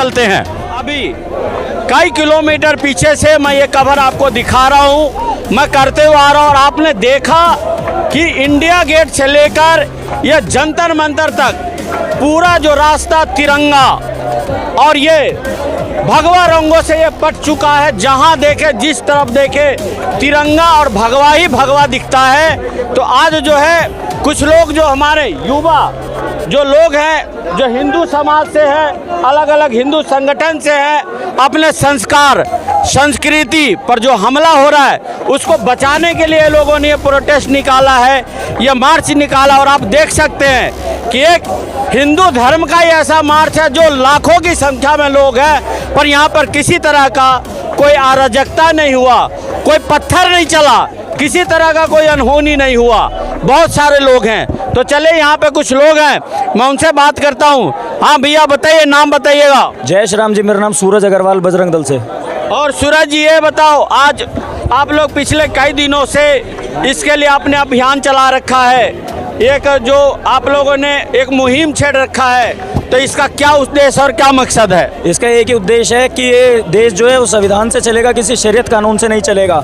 चलते हैं। अभी कई किलोमीटर पीछे से मैं ये कवर आपको दिखा रहा हूँ, मैं करते हुए आ रहा हूँ, और आपने देखा कि इंडिया गेट से लेकर ये जंतर मंतर तक पूरा जो रास्ता तिरंगा और ये भगवा रंगों से ये पट चुका है। जहाँ देखे, जिस तरफ देखे, तिरंगा और भगवा ही भगवा दिखता है। तो आज जो है कुछ लोग, जो हमारे युवा जो लोग हैं, जो हिंदू समाज से हैं, अलग अलग हिंदू संगठन से हैं, अपने संस्कार संस्कृति पर जो हमला हो रहा है उसको बचाने के लिए लोगों ने ये प्रोटेस्ट निकाला है, ये मार्च निकाला। और आप देख सकते हैं कि एक हिंदू धर्म का ही ऐसा मार्च है जो लाखों की संख्या में लोग हैं, पर यहाँ पर किसी तरह का कोई अराजकता नहीं हुआ, कोई पत्थर नहीं चला, किसी तरह का कोई अनहोनी नहीं हुआ। बहुत सारे लोग हैं। तो चले, यहाँ पे कुछ लोग हैं, मैं उनसे बात करता हूँ। हाँ भैया बताइए, नाम बताइएगा। जय श्री राम जी, मेरा नाम सूरज अग्रवाल, बजरंग दल से। और सूरज जी ये बताओ, आज आप लोग पिछले कई दिनों से इसके लिए आपने अभियान चला रखा है, एक जो आप लोगों ने एक मुहिम छेड़ रखा है, तो इसका क्या उद्देश्य और क्या मकसद है? इसका एक ही उद्देश्य है कि ये देश जो है वो संविधान से चलेगा, किसी शरीयत कानून से नहीं चलेगा।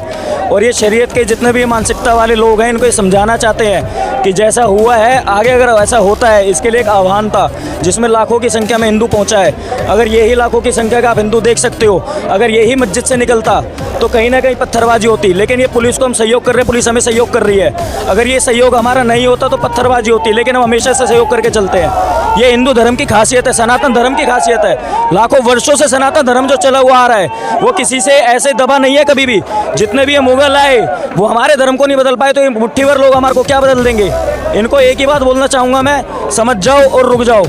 और ये शरीयत के जितने भी मानसिकता वाले लोग हैं, इनको ये समझाना चाहते हैं कि जैसा हुआ है आगे अगर ऐसा होता है, इसके लिए एक आह्वान था जिसमें लाखों की संख्या में हिंदू पहुंचा है। अगर यही लाखों की संख्या का आप हिंदू देख सकते हो, अगर यही मस्जिद से निकलता तो कहीं ना कहीं पत्थरबाजी होती। लेकिन ये पुलिस को हम सहयोग कर रहे हैं, पुलिस हमें सहयोग कर रही है। अगर ये सहयोग हमारा नहीं होता तो पत्थरबाजी होती, लेकिन हम हमेशा से सहयोग करके चलते हैं। ये हिंदू धर्म की खासियत है, सनातन धर्म की खासियत है। लाखों वर्षों से सनातन धर्म जो चला हुआ आ रहा है वो किसी से ऐसे दबा नहीं है कभी भी। जितने भी ये मुगल आए वो हमारे धर्म को नहीं बदल पाए, तो ये मुट्ठी भर लोग हमारे को क्या बदल देंगे। इनको एक ही बात बोलना चाहूँगा मैं, समझ जाओ और रुक जाओ।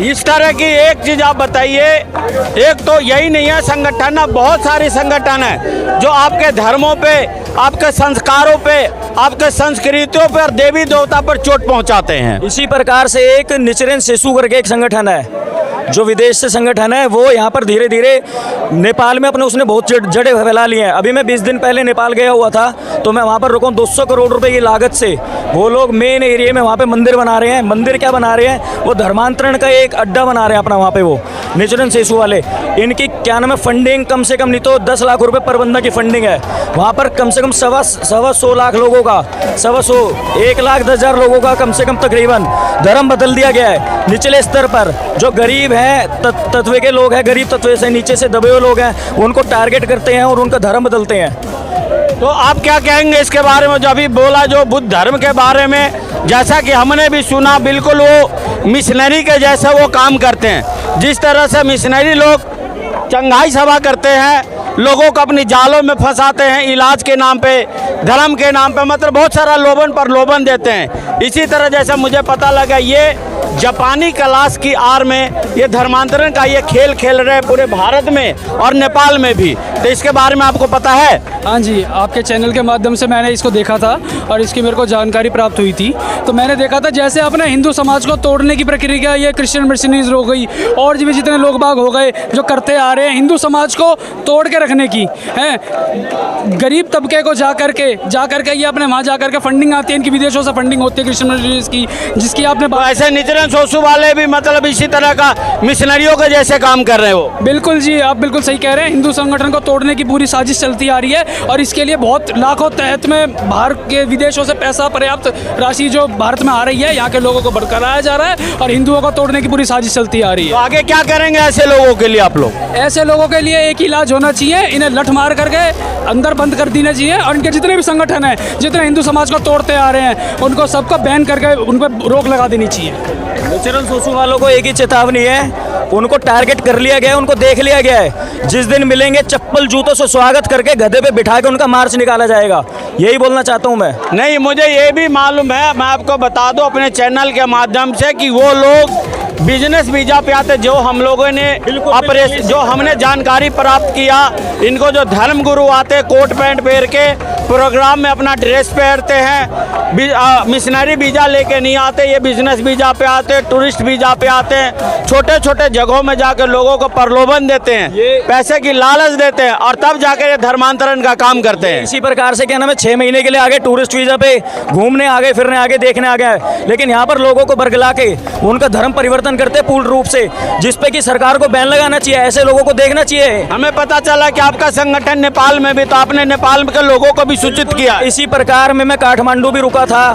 इस तरह की एक चीज़ आप बताइए, एक तो यही नहीं है संगठन, बहुत सारी संगठन है जो आपके धर्मों पे, आपके संस्कारों पे, आपके संस्कृतियों पर, देवी देवता पर चोट पहुंचाते हैं। इसी प्रकार से एक निचरेन सेसु करके एक संगठन है जो विदेश से संगठन है, वो यहाँ पर धीरे धीरे नेपाल में अपने उसने बहुत जड़ें फैला ली हैं। अभी मैं 20 दिन पहले नेपाल गया हुआ था, तो मैं वहाँ पर रुका 200 करोड़ रुपए की लागत से वो लोग मेन एरिया में वहाँ पे मंदिर बना रहे हैं। मंदिर क्या बना रहे हैं, वो धर्मांतरण का एक अड्डा बना रहे हैं अपना वहाँ पे, वो निचरन सेसु वाले। इनकी क्या नाम है, फंडिंग कम से कम नहीं तो 10 लाख रुपए पर बंदा की फंडिंग है। वहाँ पर कम से कम सवा 100 लाख लोगों का, 1,10,000 लोगों का कम से कम तकरीबन धर्म बदल दिया गया है। निचले स्तर पर जो गरीब हैं, तत्व के लोग हैं, गरीब तत्व से नीचे से दबे हुए लोग हैं, उनको टारगेट करते हैं और उनका धर्म बदलते हैं। तो आप क्या कहेंगे इसके बारे में, जो अभी बोला जो बुद्ध धर्म के बारे में? जैसा कि हमने भी सुना, बिल्कुल वो मिशनरी के जैसे वो काम करते हैं। जिस तरह से मिशनरी लोग चंगाई सभा करते हैं, लोगों को अपनी जालों में फंसाते हैं, इलाज के नाम पे, धर्म के नाम पे, मतलब बहुत सारा लोभन पर लोभन देते हैं। इसी तरह जैसा मुझे पता लगा, ये जापानी क्लास की आड़ में ये धर्मांतरण का ये खेल खेल रहे हैं पूरे भारत में और नेपाल में भी। तो इसके बारे में आपको पता है? हाँ जी, आपके चैनल के माध्यम से मैंने इसको देखा था और इसकी मेरे को जानकारी प्राप्त हुई थी। तो मैंने देखा था जैसे अपने हिंदू समाज को तोड़ने की प्रक्रिया ये क्रिश्चियन मिशनरीज हो गई और भी जितने लोग बाग हो गए जो करते आ रहे हैं हिंदू समाज को तोड़ के रखने की हैं। गरीब तबके को जा करके ये अपने वहाँ जा करके फंडिंग आती है, इनकी विदेशों से फंडिंग होती है क्रिश्चियन मिशनरीज की, जिसकी आपने ऐसे निचरन सोसु वाले भी मतलब इसी तरह का मिशनरियों के जैसे काम कर रहे हो? बिल्कुल जी, आप बिल्कुल सही कह रहे हैं। हिंदू संगठन को तोड़ने की पूरी साजिश चलती आ रही है और इसके लिए बहुत लाखों तहत में बाहर के विदेशों से पैसा, पर्याप्त राशि जो भारत में आ रही है, यहाँ के लोगों को भड़काया जा रहा है और हिंदुओं को तोड़ने की पूरी साजिश चलती आ रही है। तो आगे क्या करेंगे ऐसे लोगों के लिए आप लोग? ऐसे लोगों के लिए एक ही इलाज होना चाहिए, इन्हें लठ मार करके अंदर बंद कर देना चाहिए और इनके जितने भी संगठन हैं, जितने हिंदू समाज को तोड़ते आ रहे हैं, उनको सबको बैन करके उन पर रोक लगा देनी चाहिए। निचरन सोसु वालों को एक ही चेतावनी है, उनको टारगेट कर लिया गया है, उनको देख लिया गया है। जिस दिन मिलेंगे चप्पल जूतों से स्वागत करके गधे पे बिठा के उनका मार्च निकाला जाएगा। यही बोलना चाहता हूँ मैं। नहीं, मुझे ये भी मालूम है, मैं आपको बता दूं अपने चैनल के माध्यम से कि वो लोग बिजनेस वीजा पे आते, जो हम लोगों ने जो हमने जानकारी प्राप्त किया, इनको जो धर्म गुरु आते कोट पैंट पहन के प्रोग्राम में अपना ड्रेस पहनते हैं, मिशनरी वीज़ा लेके नहीं आते, ये बिजनेस वीज़ा पे आते, टूरिस्ट वीज़ा पे आते हैं, छोटे छोटे जगहों में जाकर लोगों को प्रलोभन देते हैं, पैसे की लालच देते हैं और तब जाकर ये धर्मांतरण का काम करते हैं। इसी प्रकार से क्या नाम है 6 महीने के लिए आगे टूरिस्ट वीज़ा पे घूमने आगे, फिरने आगे, देखने आ गया है, लेकिन यहाँ पर लोगों को बरगला के उनका धर्म परिवर्तन करते हैं पूर्ण रूप से, जिस पे कि सरकार को बैन लगाना चाहिए, ऐसे लोगों को देखना चाहिए। हमें पता चला कि आपका संगठन नेपाल में भी, तो आपने नेपाल के लोगों को भी सूचित किया। इसी प्रकार में मैं काठमांडू भी रुका था,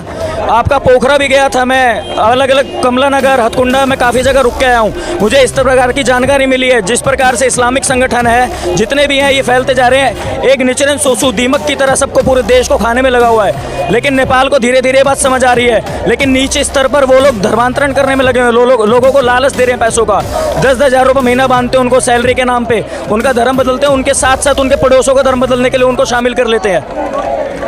आपका पोखरा भी गया था, मैं अलग अलग कमला नगर, हथकुंडा में काफ़ी जगह रुक के आया हूँ। मुझे इस प्रकार की जानकारी मिली है, जिस प्रकार से इस्लामिक संगठन है जितने भी हैं ये फैलते जा रहे हैं, एक निचरन सोसू दीमक की तरह सबको पूरे देश को खाने में लगा हुआ है। लेकिन नेपाल को धीरे धीरे बात समझ आ रही है, लेकिन नीचे स्तर पर वो लोग धर्मांतरण करने में लगे हुए हैं, लोगों को लालच दे रहे हैं पैसों का, 10-10 हज़ार रुपये महीना बांधते हैं उनको सैलरी के नाम पे, उनका धर्म बदलते हैं, उनके साथ साथ उनके पड़ोसों का धर्म बदलने के लिए उनको शामिल कर लेते हैं।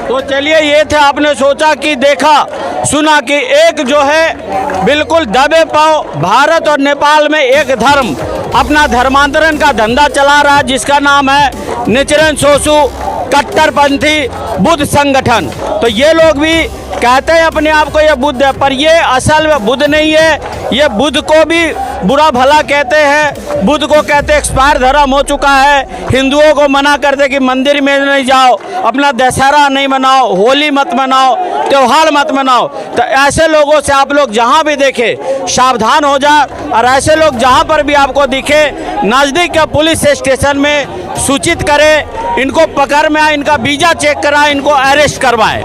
तो चलिए, ये थे, आपने सोचा कि देखा सुना कि एक जो है बिल्कुल दबे पांव भारत और नेपाल में एक धर्म अपना धर्मांतरण का धंधा चला रहा है, जिसका नाम है निचरन सोसू कट्टरपंथी बुद्ध संगठन। तो ये लोग भी कहते हैं अपने आप को ये बुद्ध है, पर ये असल में बुद्ध नहीं है, ये बुद्ध को भी बुरा भला कहते हैं, बुद्ध को कहते हैं एक्सपायर धर्म हो चुका है, हिंदुओं को मना करते कि मंदिर में नहीं जाओ, अपना दशहरा नहीं मनाओ, होली मत मनाओ, त्यौहार मत मनाओ। तो ऐसे लोगों से आप लोग जहाँ भी देखें सावधान हो जाए, और ऐसे लोग जहाँ पर भी आपको दिखे नज़दीक के पुलिस स्टेशन में सूचित करें, इनको पकड़ में आए, इनका वीज़ा चेक कराएं, इनको अरेस्ट करवाएं।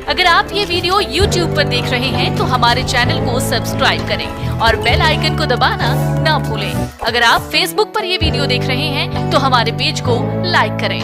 अगर आप ये वीडियो YouTube पर देख रहे हैं तो हमारे चैनल को सब्सक्राइब करें और बेल आइकन को दबाना ना भूलें। अगर आप Facebook पर ये वीडियो देख रहे हैं तो हमारे पेज को लाइक करें।